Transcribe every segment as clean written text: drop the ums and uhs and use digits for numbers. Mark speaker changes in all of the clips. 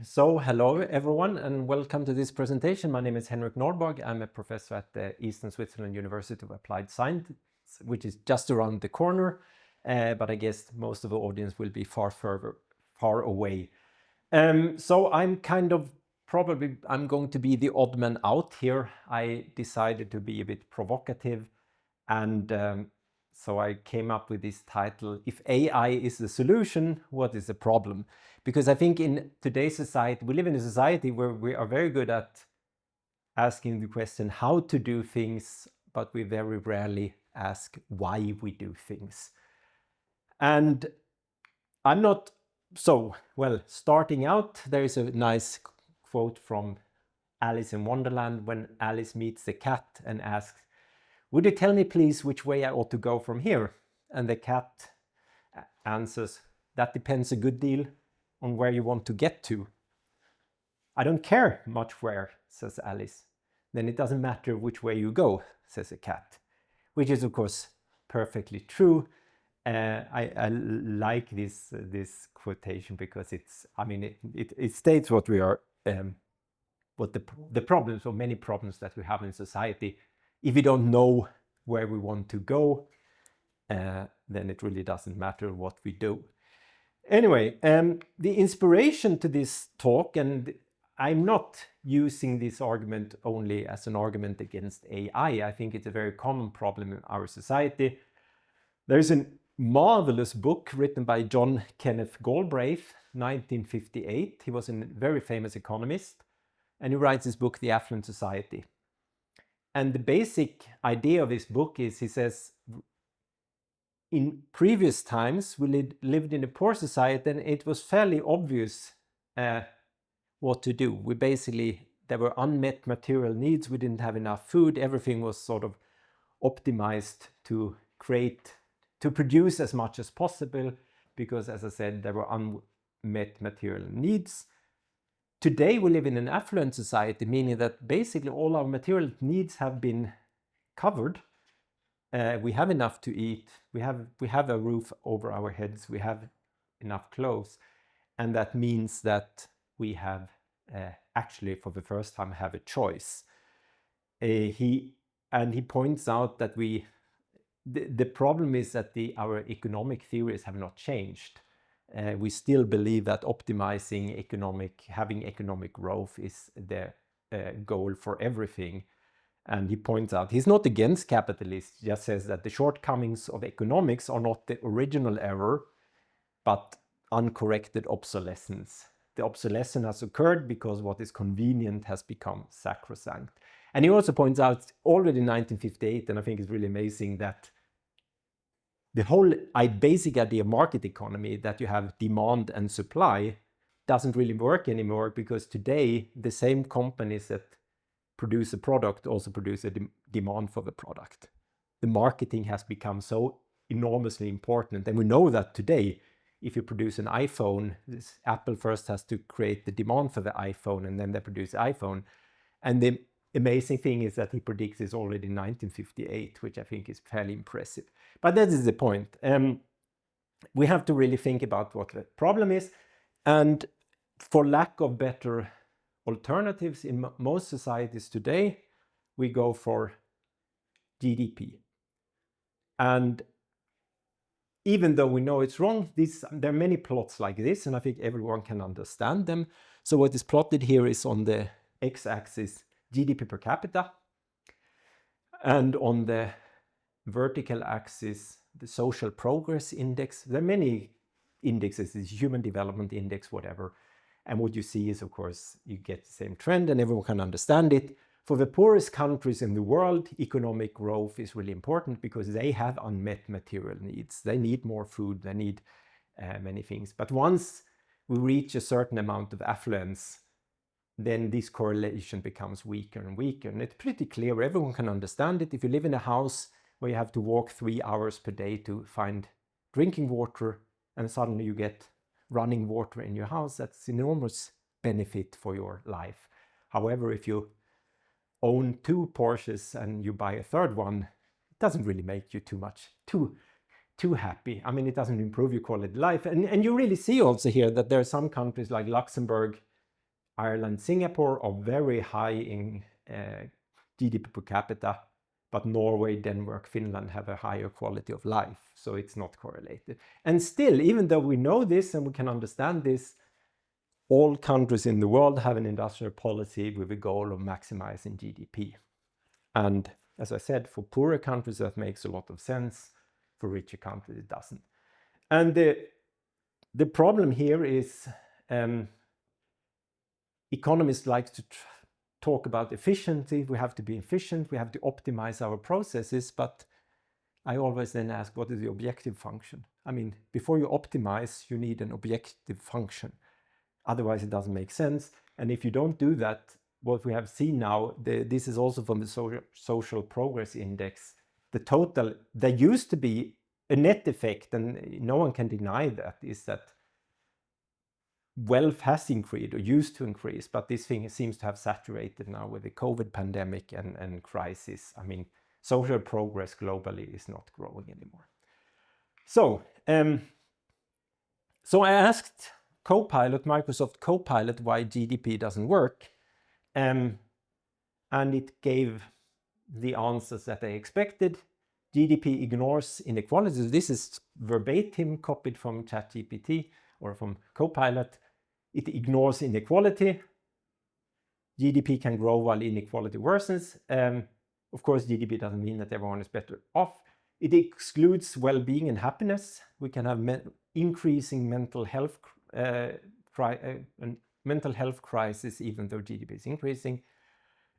Speaker 1: So hello everyone and welcome to this presentation. My name is Henrik Nordborg. I'm a professor at the Eastern Switzerland University of Applied Science, which is just around the corner, but I guess most of the audience will be far away. So I'm I'm going to be the odd man out here. I decided to be a bit provocative and so I came up with this title, If AI is the solution, what is the problem? Because I think in today's society, we live in a society where we are very good at asking the question how to do things, but we very rarely ask why we do things. And I'm not starting out, there is a nice quote from Alice in Wonderland when Alice meets the cat and asks, "Would you tell me please which way I ought to go from here?" And the cat answers, "That depends a good deal on where you want to get to." "I don't care much where," says Alice. "Then it doesn't matter which way you go," says the cat. Which is of course perfectly true. I like this quotation because it states what we are, what the problems or many problems that we have in society. If we don't know where we want to go, then it really doesn't matter what we do. Anyway, the inspiration to this talk, and I'm not using this argument only as an argument against AI. I think it's a very common problem in our society. There's a marvelous book written by John Kenneth Galbraith, 1958. He was a very famous economist, and he writes this book, The Affluent Society. And the basic idea of this book is, he says, in previous times, we lived in a poor society and it was fairly obvious what to do. There were unmet material needs, we didn't have enough food, everything was sort of optimized to produce as much as possible, because as I said, there were unmet material needs. Today we live in an affluent society, meaning that basically all our material needs have been covered. We have enough to eat, we have a roof over our heads, we have enough clothes, and that means that we have actually for the first time have a choice. He points out that the problem is that our economic theories have not changed. We still believe that having economic growth is the goal for everything. And he points out, he's not against capitalism, he just says that the shortcomings of economics are not the original error, but uncorrected obsolescence. The obsolescence has occurred because what is convenient has become sacrosanct. And he also points out already in 1958, and I think it's really amazing, that the whole basic idea of market economy, that you have demand and supply, doesn't really work anymore, because today the same companies that produce a product also produce a demand for the product. The marketing has become so enormously important, and we know that today, if you produce an iPhone, Apple first has to create the demand for the iPhone, and then they produce the iPhone. And the amazing thing is that he predicts this already in 1958, which I think is fairly impressive. But that is the point. We have to really think about what the problem is. And for lack of better alternatives in most societies today, we go for GDP. And even though we know it's wrong, there are many plots like this, and I think everyone can understand them. So what is plotted here is on the x-axis GDP per capita, and on the vertical axis the social progress index. There are many indexes, the human development index, whatever, and what you see is, of course, you get the same trend and everyone can understand it. For the poorest countries in the world, economic growth is really important because they have unmet material needs. They need more food, they need many things. But once we reach a certain amount of affluence, then this correlation becomes weaker and weaker. And it's pretty clear, everyone can understand it. If you live in a house where you have to walk 3 hours per day to find drinking water, and suddenly you get running water in your house, that's enormous benefit for your life. However, if you own 2 Porsches and you buy a third one, it doesn't really make you too happy. It doesn't improve your quality of life. And you really see also here that there are some countries like Luxembourg Ireland, Singapore are very high in GDP per capita, but Norway, Denmark, Finland have a higher quality of life, so it's not correlated. And still, even though we know this and we can understand this, all countries in the world have an industrial policy with a goal of maximizing GDP. And as I said, for poorer countries that makes a lot of sense, for richer countries it doesn't. And the problem here is economists like to talk about efficiency. We have to be efficient, we have to optimize our processes, but I always then ask, what is the objective function? I mean, before you optimize, you need an objective function. Otherwise, it doesn't make sense. And if you don't do that, what we have seen now, this is also from the social progress index, the total, there used to be a net effect, and no one can deny that, is that wealth has increased or used to increase, but this thing seems to have saturated now with the COVID pandemic and crisis. I mean, social progress globally is not growing anymore. So, so I asked Copilot, Microsoft Copilot, why GDP doesn't work, and it gave the answers that I expected. GDP ignores inequalities. This is verbatim copied from ChatGPT or from Copilot. It ignores inequality. GDP can grow while inequality worsens. Of course, GDP doesn't mean that everyone is better off. It excludes well-being and happiness. We can have increasing mental health crisis even though GDP is increasing.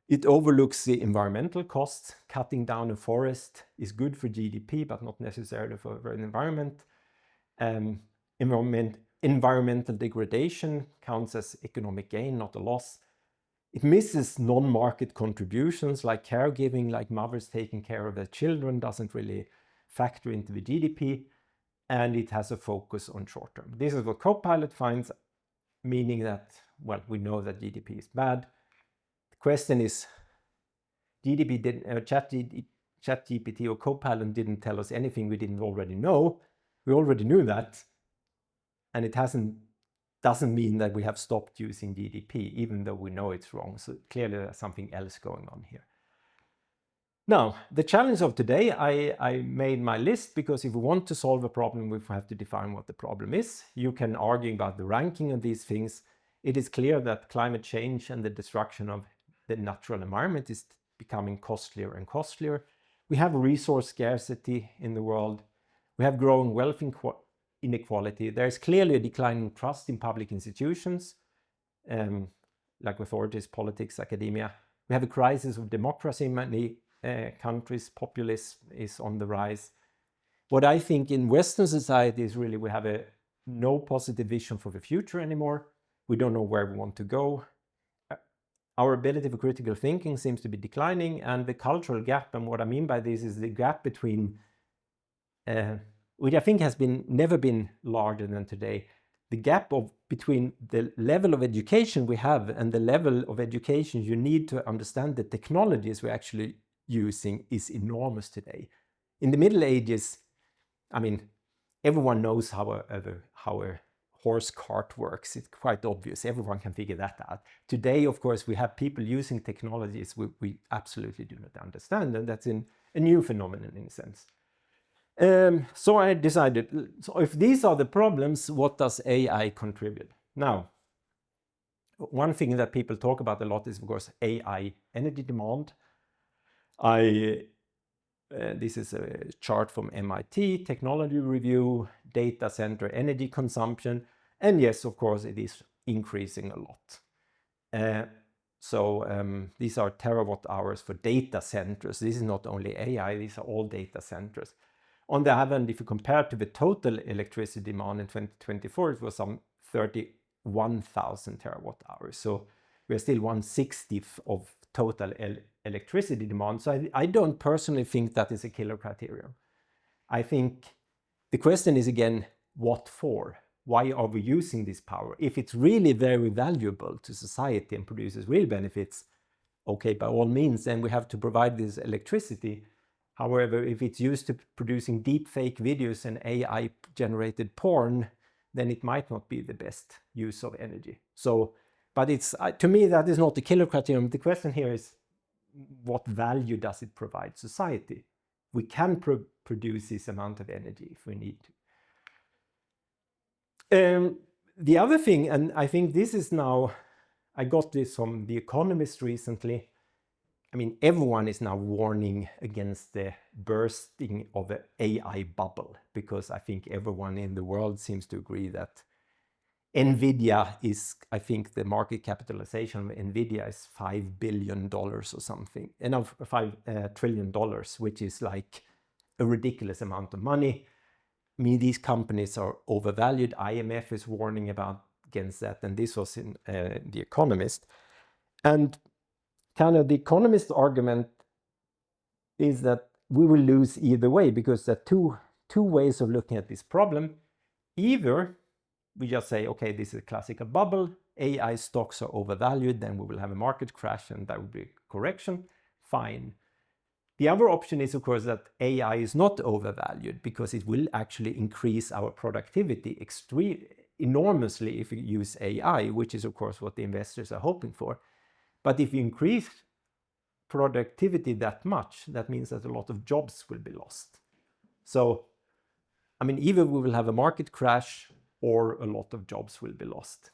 Speaker 1: It overlooks the environmental costs. Cutting down a forest is good for GDP, but not necessarily for the environment. Environmental degradation counts as economic gain, not a loss. It misses non-market contributions like caregiving, like mothers taking care of their children, doesn't really factor into the GDP, and it has a focus on short term. This is what Copilot finds, meaning that, well, we know that GDP is bad. The question is, ChatGPT or Copilot didn't tell us anything we didn't already know. We already knew that, and it doesn't mean that we have stopped using GDP, even though we know it's wrong. So clearly there's something else going on here. Now, the challenge of today, I made my list because if we want to solve a problem, we have to define what the problem is. You can argue about the ranking of these things. It is clear that climate change and the destruction of the natural environment is becoming costlier and costlier. We have resource scarcity in the world. We have growing wealth inequality. There is clearly a decline in trust in public institutions, like authorities, politics, academia. We have a crisis of democracy in many countries. Populism is on the rise. What I think in Western society is really we have no positive vision for the future anymore. We don't know where we want to go. Our ability for critical thinking seems to be declining, and the cultural gap, and what I mean by this is the gap between, which I think has never been larger than today, the gap between the level of education we have and the level of education you need to understand the technologies we're actually using is enormous today. In the Middle Ages, I mean, everyone knows how a horse cart works. It's quite obvious. Everyone can figure that out. Today, of course, we have people using technologies we absolutely do not understand, and that's a new phenomenon in a sense. So I decided, so if these are the problems, what does AI contribute? Now, one thing that people talk about a lot is, of course, AI energy demand. This is a chart from MIT, Technology Review, data center energy consumption. And yes, of course, it is increasing a lot. These are terawatt hours for data centers. This is not only AI, these are all data centers. On the other hand, if you compare to the total electricity demand in 2024, it was some 31,000 terawatt hours. So we're still 1/60th of total electricity demand. So I don't personally think that is a killer criterion. I think the question is again, what for? Why are we using this power? If it's really very valuable to society and produces real benefits, okay, by all means, then we have to provide this electricity. However, if it's used to producing deep fake videos and AI-generated porn, then it might not be the best use of energy. So But it's to me, that is not the killer criterion. The question here is, what value does it provide society? We can produce this amount of energy if we need to. The other thing, and I think this is now, I got this from The Economist recently. I mean, everyone is now warning against the bursting of an AI bubble, because I think everyone in the world seems to agree that NVIDIA is, I think the market capitalization of NVIDIA is $5 billion or something, and of $5 trillion, which is like a ridiculous amount of money. I mean, these companies are overvalued. IMF is warning against that, and this was in The Economist. And kind of the Economist argument is that we will lose either way, because there are two ways of looking at this problem. Either we just say, okay, this is a classical bubble, AI stocks are overvalued, then we will have a market crash and that will be a correction, fine. The other option is, of course, that AI is not overvalued, because it will actually increase our productivity enormously if you use AI, which is, of course, what the investors are hoping for. But if you increase productivity that much, that means that a lot of jobs will be lost. So, I mean, either we will have a market crash or a lot of jobs will be lost.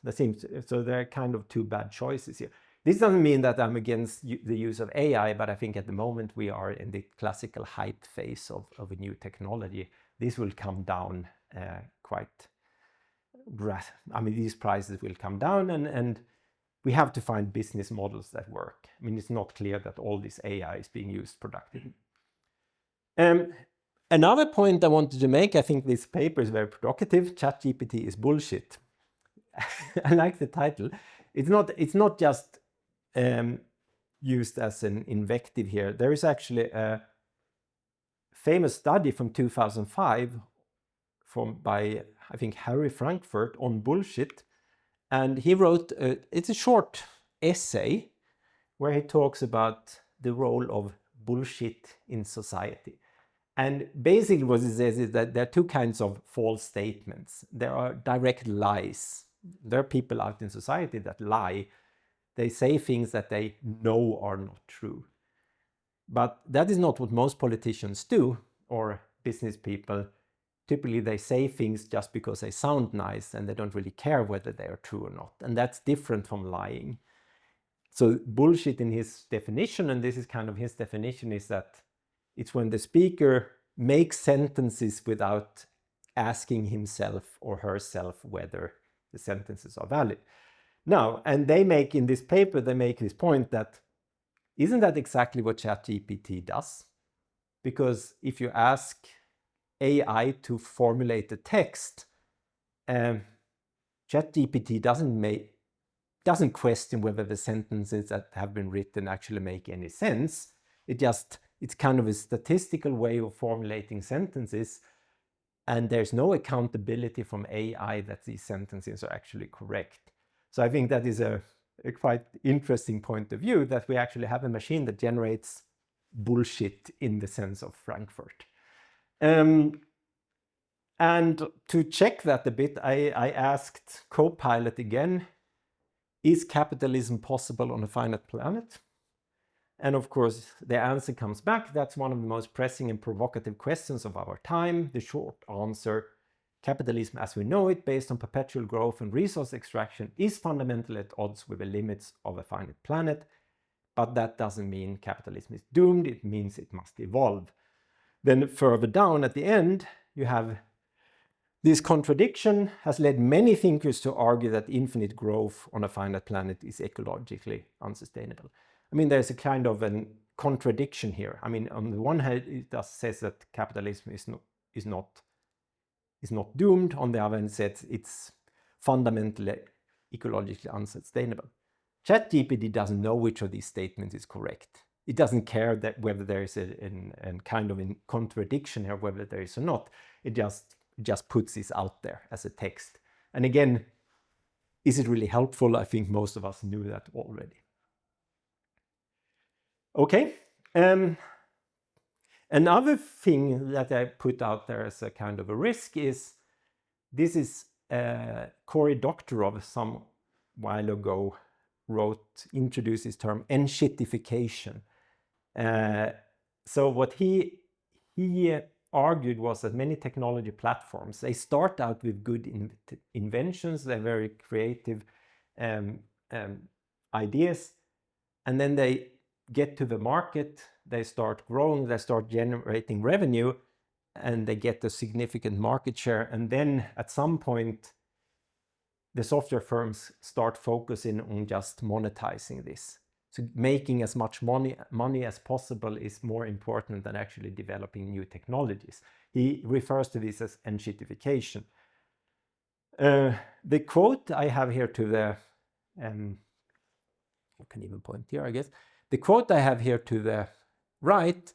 Speaker 1: So there are kind of two bad choices here. This doesn't mean that I'm against the use of AI, but I think at the moment we are in the classical hype phase of a new technology. This will come down these prices will come down, and we have to find business models that work. I mean, it's not clear that all this AI is being used productively. Another point I wanted to make, I think this paper is very provocative. ChatGPT is bullshit. I like the title. It's not just used as an invective here. There is actually a famous study from 2005 by, I think, Harry Frankfurt on bullshit. And he wrote, it's a short essay where he talks about the role of bullshit in society. And basically what he says is that there are two kinds of false statements. There are direct lies. There are people out in society that lie. They say things that they know are not true. But that is not what most politicians do, or business people. Typically they say things just because they sound nice and they don't really care whether they are true or not. And that's different from lying. So bullshit in his definition, and this is kind of his definition, is that it's when the speaker makes sentences without asking himself or herself whether the sentences are valid. Now, and they make in this paper, they make this point that, isn't that exactly what ChatGPT does? Because if you ask AI to formulate a text, ChatGPT doesn't question whether the sentences that have been written actually make any sense. It's kind of a statistical way of formulating sentences, and there's no accountability from AI that these sentences are actually correct. So I think that is a quite interesting point of view, that we actually have a machine that generates bullshit in the sense of Frankfurt. And to check that a bit, I asked Copilot again, is capitalism possible on a finite planet? And of course, the answer comes back. That's one of the most pressing and provocative questions of our time. The short answer, capitalism as we know it, based on perpetual growth and resource extraction, is fundamentally at odds with the limits of a finite planet. But that doesn't mean capitalism is doomed. It means it must evolve. Then further down at the end, you have this contradiction has led many thinkers to argue that infinite growth on a finite planet is ecologically unsustainable. I mean, there's a kind of a contradiction here. I mean, on the one hand, it does says that capitalism is not doomed. On the other hand, it says it's fundamentally ecologically unsustainable. ChatGPT doesn't know which of these statements is correct. It doesn't care that whether there is a kind of a contradiction here, whether there is or not. It just puts this out there as a text. And again, is it really helpful? I think most of us knew that already. Okay. Another thing that I put out there as a kind of a risk is, this is Cory Doctorow some while ago introduced this term enshittification. So what he argued was that many technology platforms, they start out with good inventions, they're very creative ideas, and then they get to the market, they start growing, they start generating revenue, and they get a significant market share. And then at some point, the software firms start focusing on just monetizing this. So making as much money as possible is more important than actually developing new technologies. He refers to this as enshittification. The quote I have here to the, I can even point here, I guess. The quote I have here to the right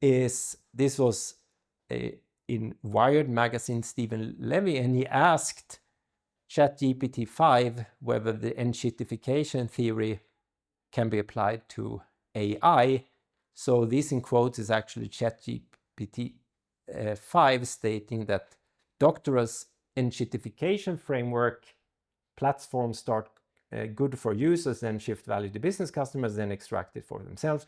Speaker 1: is, this was in Wired magazine, Stephen Levy, and he asked ChatGPT-5 whether the enshittification theory can be applied to AI. So this in quotes is actually ChatGPT-5 stating that Doctora's enshittification framework platforms start good for users, then shift value to business customers, then extract it for themselves,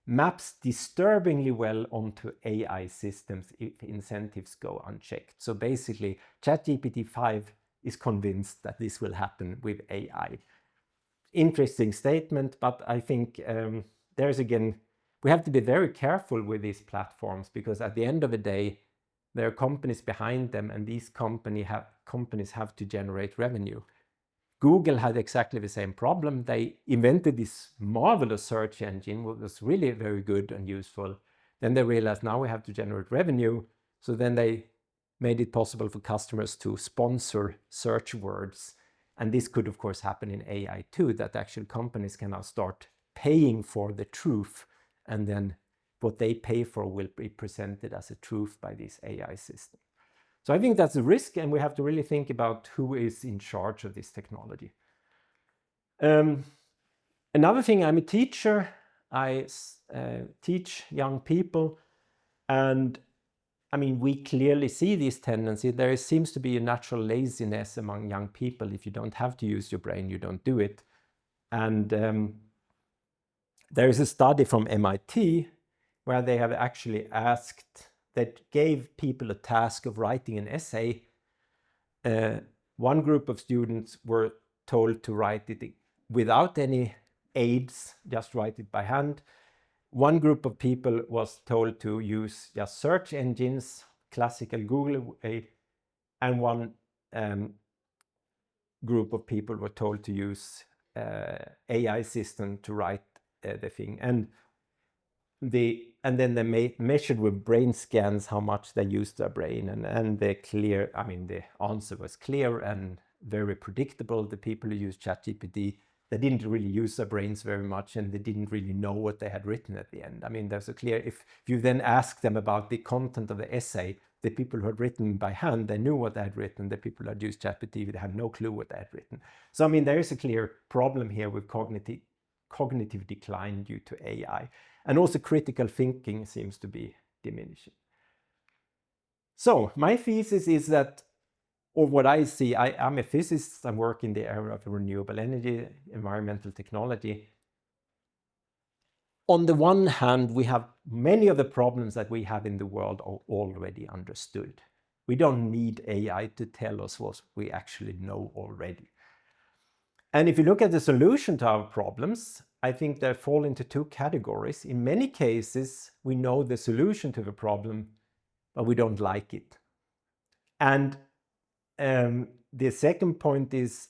Speaker 1: maps disturbingly well onto AI systems if incentives go unchecked. So basically, ChatGPT-5 is convinced that this will happen with AI. Interesting statement, but I think there's again, we have to be very careful with these platforms, because at the end of the day, there are companies behind them, and these companies have to generate revenue. Google had exactly the same problem. They invented this marvelous search engine, which was really very good and useful. Then they realized now we have to generate revenue. So then they made it possible for customers to sponsor search words. And this could, of course, happen in AI too, that actual companies can now start paying for the truth, and then what they pay for will be presented as a truth by this AI system. So I think that's a risk, and we have to really think about who is in charge of this technology. Another thing, I'm a teacher. I teach young people, and I mean, we clearly see this tendency. There seems to be a natural laziness among young people. If you don't have to use your brain, you don't do it. And there is a study from MIT where they have actually asked, that gave people a task of writing an essay. One group of students were told to write it without any aids, just write it by hand. One group of people was told to use just search engines, classical Google way, and one group of people were told to use AI system to write the thing. And then they measured with brain scans how much they used their brain, and the answer was clear and very predictable. The people who used ChatGPT, they didn't really use their brains very much, and they didn't really know what they had written at the end. I mean, there's a clear, if you then ask them about the content of the essay, the people who had written by hand, they knew what they had written. The people who had used ChatGPT, they had no clue what they had written. So I mean, there is a clear problem here with cognitive decline due to AI. And also critical thinking seems to be diminishing. So my thesis is that, or what I see, I'm a physicist, I work in the area of renewable energy, environmental technology. On the one hand, we have many of the problems that we have in the world are already understood. We don't need AI to tell us what we actually know already. And if you look at the solution to our problems, I think they fall into two categories. In many cases, we know the solution to the problem, but we don't like it. And the second point is,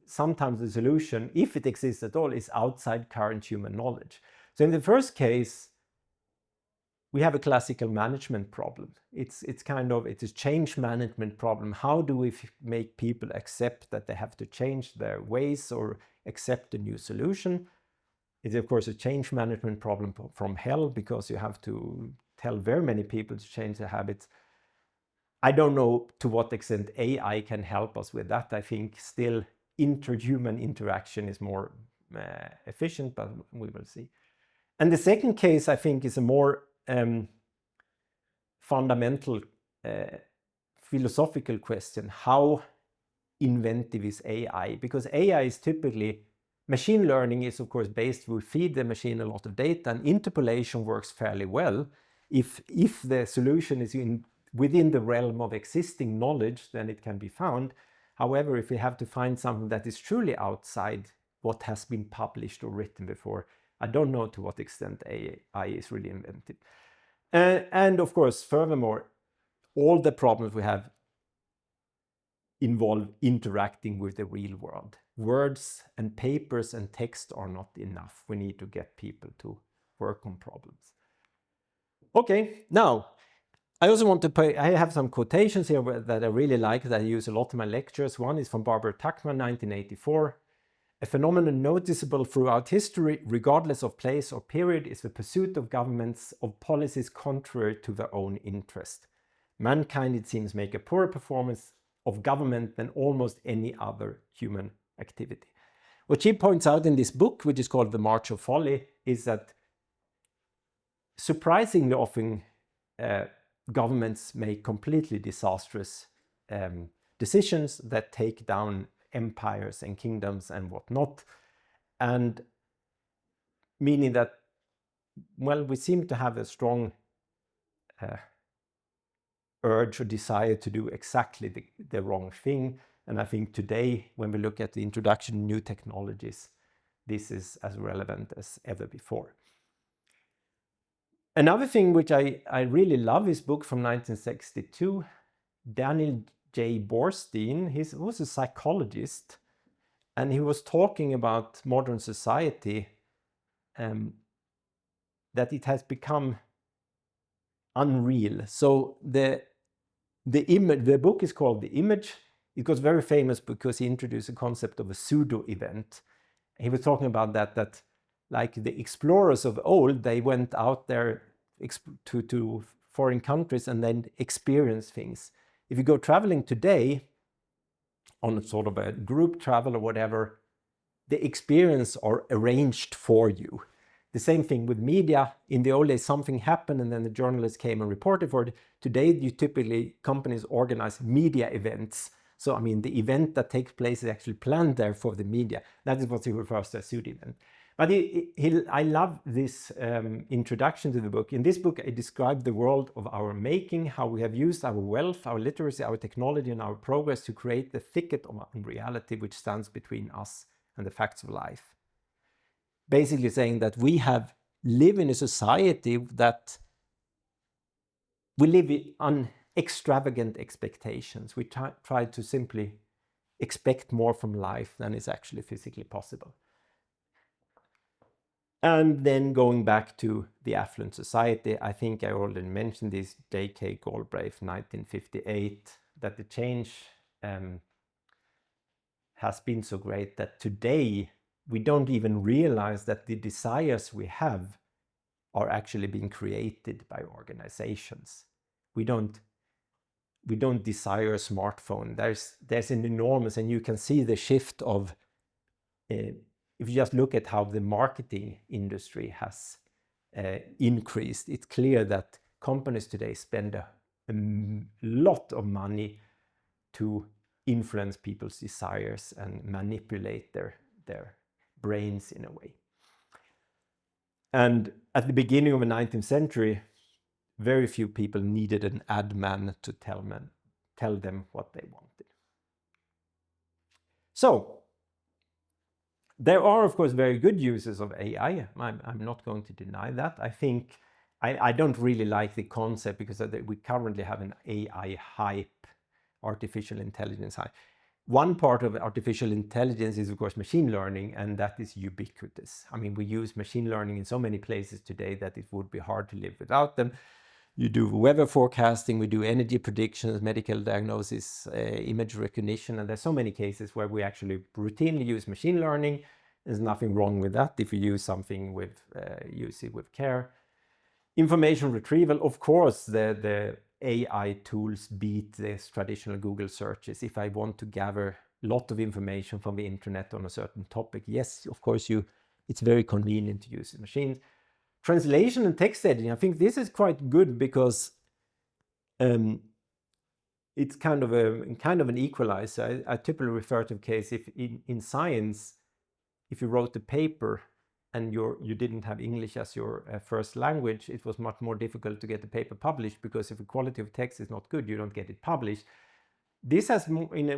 Speaker 1: sometimes the solution, if it exists at all, is outside current human knowledge. So in the first case, we have a classical management problem. It's a change management problem. How do we make people accept that they have to change their ways or accept a new solution? It's of course a change management problem from hell, because you have to tell very many people to change their habits. I don't know to what extent AI can help us with that. I think still interhuman interaction is more efficient, but we will see. And the second case, I think, is a more fundamental philosophical question. How inventive is AI? Because AI is typically Machine learning is, of course, based, we feed the machine a lot of data, and interpolation works fairly well. If the solution is within the realm of existing knowledge, then it can be found. However, if we have to find something that is truly outside what has been published or written before, I don't know to what extent AI is really inventive. And of course, furthermore, all the problems we have involve interacting with the real world. Words and papers and text are not enough. We need to get people to work on problems. Okay, now I also want to I have some quotations here that I really like, that I use a lot in my lectures. One is from Barbara Tuchman, 1984. A phenomenon noticeable throughout history, regardless of place or period, is the pursuit of governments of policies contrary to their own interest. Mankind, it seems, make a poorer performance of government than almost any other human activity. What she points out in this book, which is called The March of Folly, is that surprisingly often governments make completely disastrous decisions that take down empires and kingdoms and whatnot, and meaning that, well, we seem to have a strong urge or desire to do exactly the wrong thing. And I think today, when we look at the introduction of new technologies, this is as relevant as ever before. Another thing which I really love is a book from 1962, Daniel J. Borstein. He was a psychologist, and he was talking about modern society, that it has become unreal. So the book is called The Image. It was very famous because he introduced the concept of a pseudo event. He was talking about that like the explorers of old, they went out there to foreign countries and then experienced things. If you go traveling today on a sort of a group travel or whatever, the experience are arranged for you. The same thing with media. In the old days, something happened and then the journalist came and reported for it. Today, companies organize media events. So, I mean, the event that takes place is actually planned there for the media. That is what he refers to as pseudo event. But I love this introduction to the book. In this book, I describe the world of our making, how we have used our wealth, our literacy, our technology, and our progress to create the thicket of unreality which stands between us and the facts of life. Basically saying that we live in a society that we live on extravagant expectations. We try to simply expect more from life than is actually physically possible. And then going back to the affluent society, I think I already mentioned this, J.K. Galbraith, 1958, that the change has been so great that today we don't even realize that the desires we have are actually being created by organizations. We don't desire a smartphone. There's an enormous, and you can see the shift of, if you just look at how the marketing industry has increased, it's clear that companies today spend a lot of money to influence people's desires and manipulate their brains in a way. And at the beginning of the 19th century, very few people needed an ad man to tell them what they wanted. So, there are, of course, very good uses of AI. I'm not going to deny that. I think I don't really like the concept because we currently have an AI hype, artificial intelligence hype. One part of artificial intelligence is, of course, machine learning, and that is ubiquitous. I mean, we use machine learning in so many places today that it would be hard to live without them. You do weather forecasting, we do energy predictions, medical diagnosis, image recognition, and there's so many cases where we actually routinely use machine learning. There's nothing wrong with that if you use something use it with care. Information retrieval, of course, the AI tools beat the traditional Google searches. If I want to gather a lot of information from the internet on a certain topic, yes, of course, it's very convenient to use the machines. Translation and text editing, I think this is quite good because it's kind of an equalizer. I typically refer to the case if in science, if you wrote a paper and you didn't have English as your first language, it was much more difficult to get the paper published, because if the quality of text is not good, you don't get it published. This has in a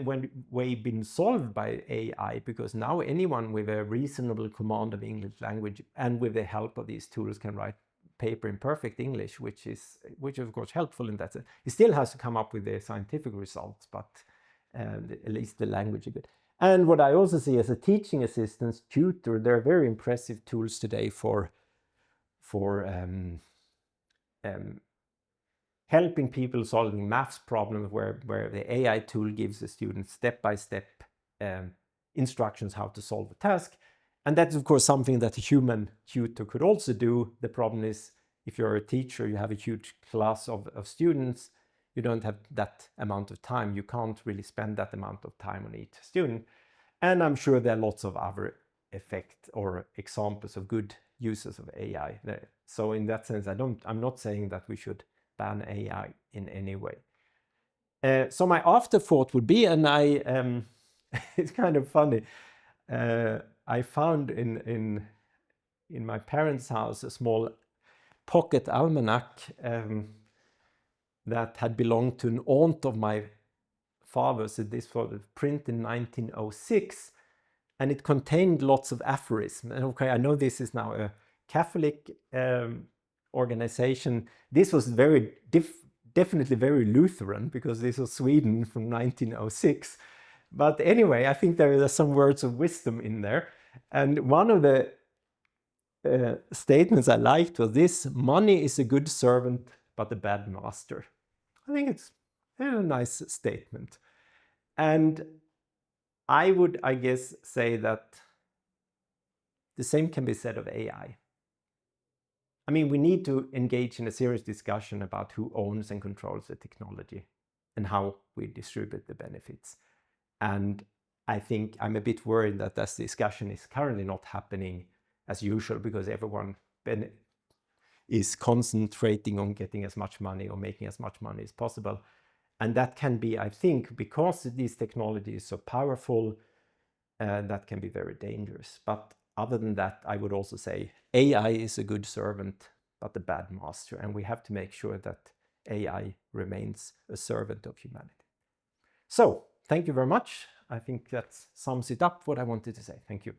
Speaker 1: way been solved by AI, because now anyone with a reasonable command of English language and with the help of these tools can write paper in perfect English, which is of course helpful in that sense. It still has to come up with the scientific results, but at least the language is good. And what I also see as a teaching assistant, tutor, there are very impressive tools today for helping people solving maths problems, where the AI tool gives the students step-by-step instructions how to solve a task. And that's of course something that a human tutor could also do. The problem is, if you're a teacher, you have a huge class of students, you don't have that amount of time. You can't really spend that amount of time on each student. And I'm sure there are lots of other effects or examples of good uses of AI there. So in that sense, I'm not saying that we should ban AI in any way. So my afterthought would be, and it's kind of funny, I found in my parents' house a small pocket almanac that had belonged to an aunt of my father's. So this was printed in 1906, and it contained lots of aphorisms. And okay, I know this is now a Catholic organization. This was definitely very Lutheran, because this was Sweden from 1906. But anyway, I think there are some words of wisdom in there. And one of the statements I liked was this: money is a good servant, but a bad master. I think it's a nice statement. And I would, I guess, say that the same can be said of AI. I mean, we need to engage in a serious discussion about who owns and controls the technology and how we distribute the benefits. And I think I'm a bit worried that this discussion is currently not happening as usual, because everyone is concentrating on getting as much money or making as much money as possible. And that can be, I think, because these technologies are so powerful, that can be very dangerous. But other than that, I would also say AI is a good servant, but a bad master. And we have to make sure that AI remains a servant of humanity. So, thank you very much. I think that sums it up what I wanted to say. Thank you.